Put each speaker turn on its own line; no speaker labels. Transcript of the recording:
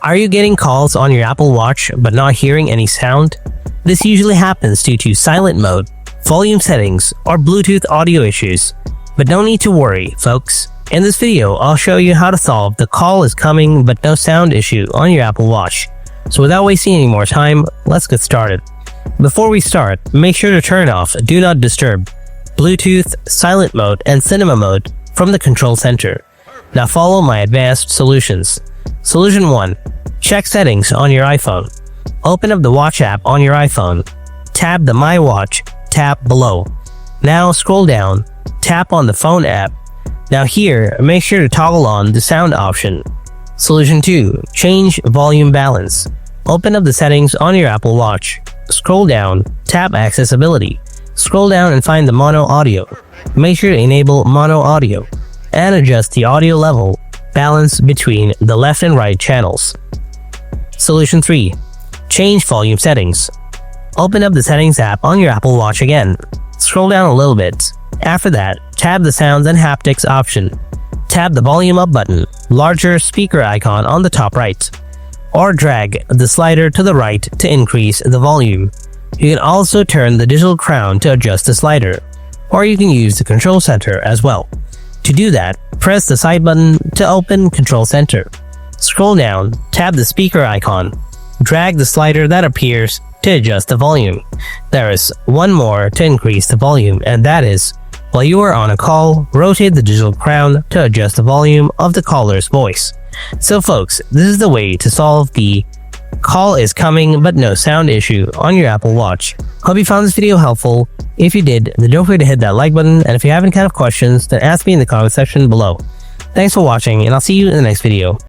Are you getting calls on your Apple Watch but not hearing any sound? This usually happens due to silent mode, volume settings, or Bluetooth audio issues. But no need to worry, folks. In this video, I'll show you how to solve the call is coming but no sound issue on your Apple Watch. So without wasting any more time, let's get started. Before we start, make sure to turn off Do Not Disturb, Bluetooth, Silent Mode, and Cinema Mode from the Control Center. Now follow my advanced solutions. Solution 1. Check settings on your iPhone. Open up the Watch app on your iPhone. Tap the My Watch tab below. Now scroll down. Tap on the Phone app. Now here, make sure to toggle on the sound option. Solution 2. Change volume balance. Open up the settings on your Apple Watch. Scroll down. Tap Accessibility. Scroll down and find the mono audio. Make sure to enable mono audio and adjust the audio level balance between the left and right channels. Solution 3. Change volume settings. Open up the Settings app on your Apple Watch again. Scroll down a little bit. After that, tap the Sounds and Haptics option. Tap the Volume Up button, larger speaker icon on the top right, or drag the slider to the right to increase the volume. You can also turn the digital crown to adjust the slider, or you can use the Control Center as well. To do that, press the side button to open Control Center. Scroll down, tap the speaker icon, drag the slider that appears to adjust the volume. There is one more to increase the volume, and that is, while you are on a call, rotate the digital crown to adjust the volume of the caller's voice. So folks, this is the way to solve the call is coming but no sound issue on your Apple Watch. Hope you found this video helpful. If you did, then don't forget to hit that like button, and if you have any kind of questions, then ask me in the comment section below. Thanks for watching, and I'll see you in the next video.